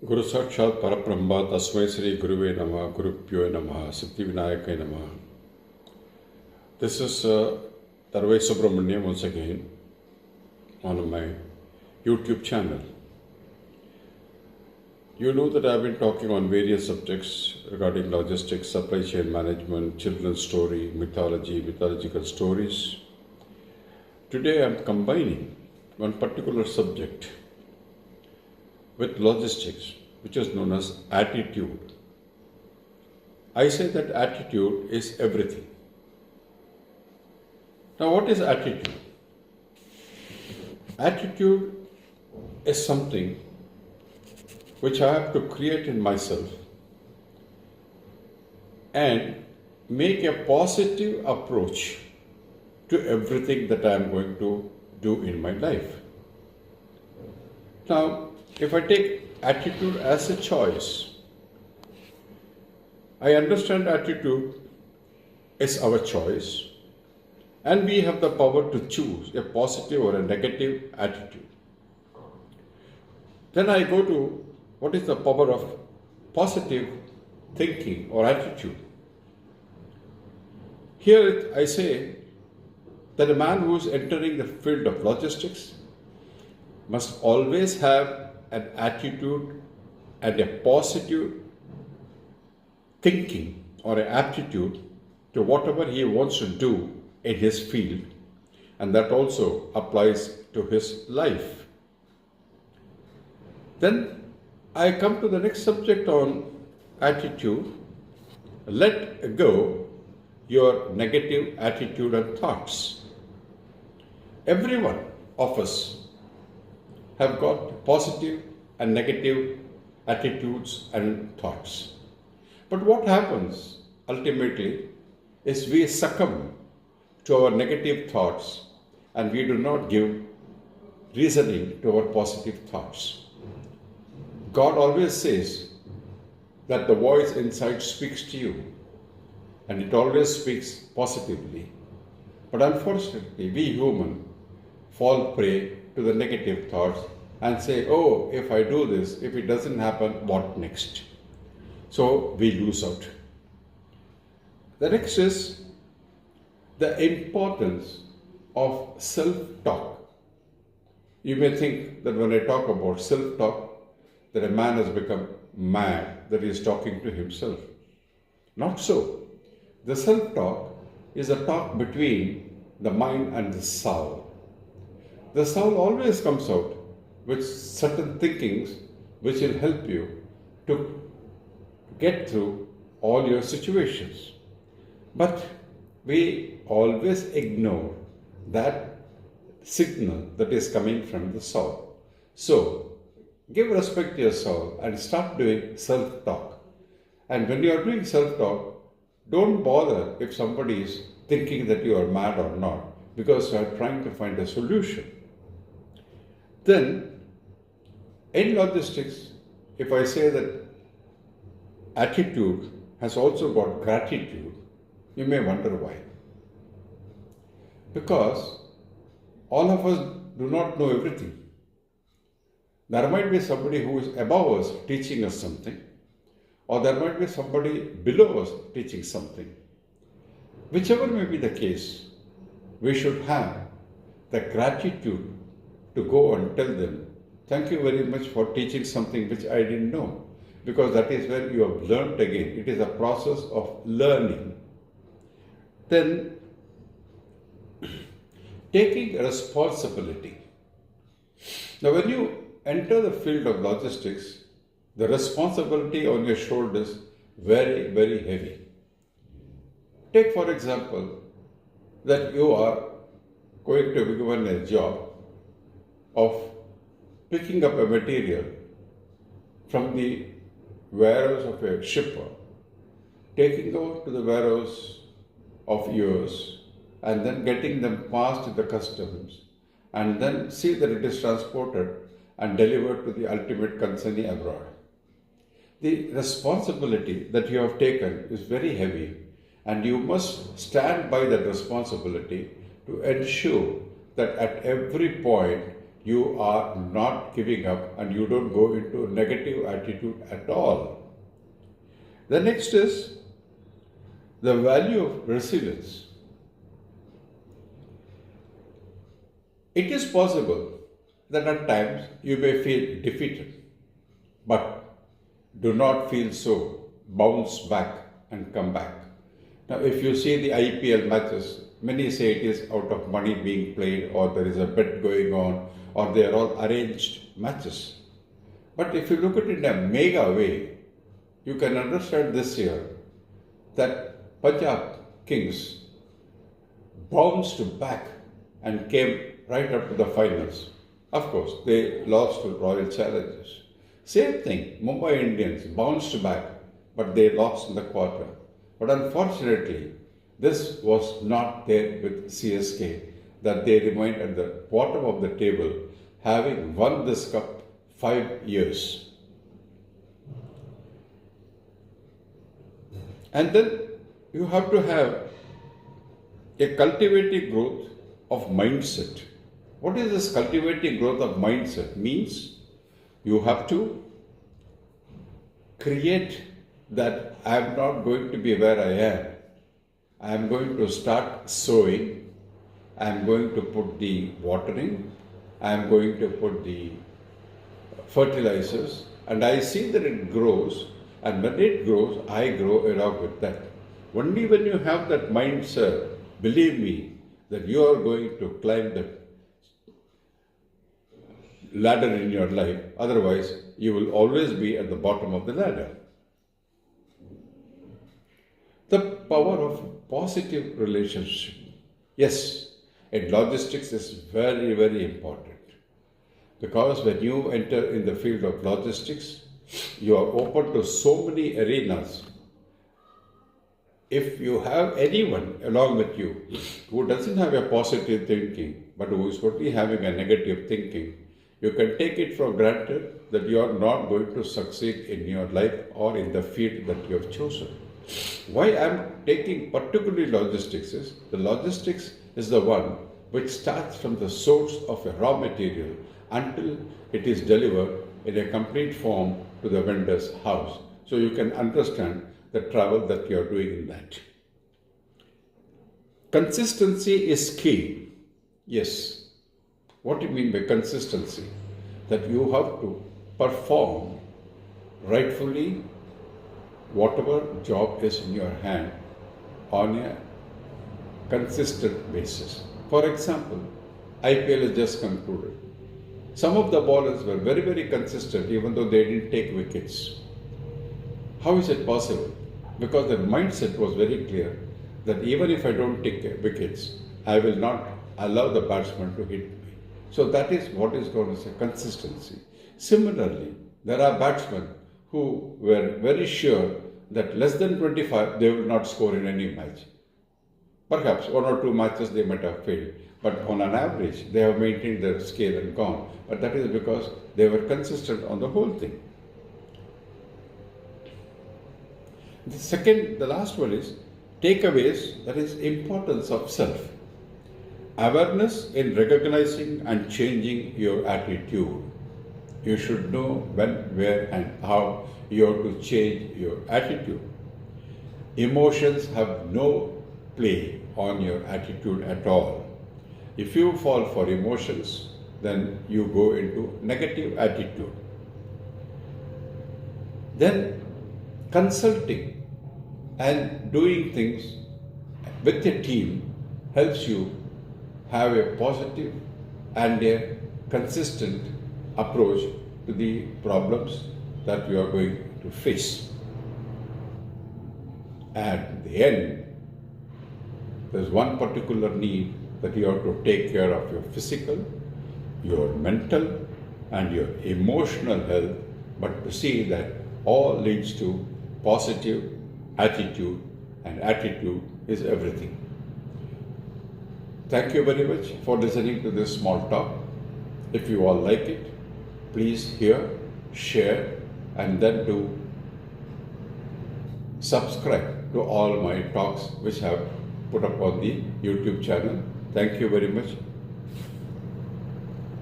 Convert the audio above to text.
Guru Sakshat Parabrahma Tasmai Sri Guruve Namah Gurupyo Namah Siddhivinayakai Namah. This is Tarvai Subramaniam once again on my YouTube channel. You know that I have been talking on various subjects regarding logistics, supply chain management, children's story, mythology, mythological stories. Today I am combining one particular subject with logistics, which is known as attitude. I say that attitude is everything. Now, what is attitude? Attitude is something which I have to create in myself and make a positive approach to everything that I am going to do in my life. Now, if I take attitude as a choice, I understand attitude is our choice, and we have the power to choose a positive or a negative attitude. Then I go to what is the power of positive thinking or attitude. Here I say that a man who is entering the field of logistics must always have an attitude and a positive thinking or an aptitude to whatever he wants to do in his field, and that also applies to his life. Then I come to the next subject on attitude. Let go your negative attitude and thoughts. Every one of us have got positive and negative attitudes and thoughts. But what happens ultimately is we succumb to our negative thoughts and we do not give reasoning to our positive thoughts. God always says that the voice inside speaks to you, and it always speaks positively. But unfortunately, we humans fall prey to the negative thoughts and say, oh, if I do this, if it doesn't happen, what next? So we lose out. The next is the importance of self-talk. You may think that when I talk about self-talk, that a man has become mad, that he is talking to himself. Not so. The self-talk is a talk between the mind and the soul. The soul always comes out with certain thinkings which will help you to get through all your situations. But we always ignore that signal that is coming from the soul. So, give respect to your soul and start doing self-talk. And when you are doing self-talk, don't bother if somebody is thinking that you are mad or not, because you are trying to find a solution. Then, in logistics, if I say that attitude has also got gratitude, you may wonder why. Because all of us do not know everything. There might be somebody who is above us teaching us something, or there might be somebody below us teaching something. Whichever may be the case, we should have the gratitude to go and tell them, thank you very much for teaching something which I didn't know, because that is where you have learned again. It is a process of learning. Then, taking responsibility. Now, when you enter the field of logistics, the responsibility on your shoulders is very, very heavy. Take, for example, that you are going to be given a job of picking up a material from the warehouse of a shipper, taking out to the warehouse of yours, and then getting them passed to the customs, and then see that it is transported and delivered to the ultimate consignee abroad. The responsibility that you have taken is very heavy, and you must stand by that responsibility to ensure that at every point you are not giving up and you don't go into a negative attitude at all. The next is the value of resilience. It is possible that at times you may feel defeated, but do not feel so. Bounce back and come back. Now, if you see the IPL matches, many say it is out of money being played, or there is a bet going on, or they are all arranged matches. But if you look at it in a mega way, you can understand this year that Punjab Kings bounced back and came right up to the finals. Of course, they lost to Royal Challengers. Same thing, Mumbai Indians bounced back, but they lost in the quarter. But unfortunately, this was not there with CSK, that they remained at the bottom of the table, having won this cup 5 years. And then you have to have a cultivating growth of mindset. What is this cultivating growth of mindset? Means you have to create that I am not going to be where I am. I am going to start sowing. I am going to put the watering. I am going to put the fertilizers. And I see that it grows. And when it grows, I grow along with that. Only when you have that mindset, believe me, that you are going to climb the ladder in your life. Otherwise, you will always be at the bottom of the ladder. The power of positive relationship. Yes, in logistics is very, very important. Because when you enter in the field of logistics, you are open to so many arenas. If you have anyone along with you who doesn't have a positive thinking, but who is only having a negative thinking, you can take it for granted that you are not going to succeed in your life or in the field that you have chosen. Why I am taking particularly logistics is, the logistics is the one which starts from the source of a raw material until it is delivered in a complete form to the vendor's house. So you can understand the travel that you are doing in that. Consistency is key. Yes. What do you mean by consistency? That you have to perform rightfully whatever job is in your hand on a consistent basis. For example, IPL is just concluded. Some of the bowlers were very, very consistent even though they didn't take wickets. How is it possible? Because their mindset was very clear that even if I don't take wickets, I will not allow the batsman to hit me. So that is what is known as a consistency. Similarly, there are batsmen who were very sure that less than 25 they will not score in any match. Perhaps 1 or 2 matches they might have failed, but on an average they have maintained their scale and gone. But that is because they were consistent on the whole thing. The last one is takeaways, that is importance of self. Awareness in recognizing and changing your attitude. You should know when, where and how you have to change your attitude. Emotions have no play on your attitude at all. If you fall for emotions, then you go into negative attitude. Then consulting and doing things with a team helps you have a positive and a consistent approach to the problems that you are going to face. At the end, there's one particular need that you have to take care of your physical, your mental and your emotional health, but to see that all leads to positive attitude, and attitude is everything. Thank you very much for listening to this small talk. If you all like it, please hear, share and then do subscribe to all my talks which I have put up on the YouTube channel. Thank you very much.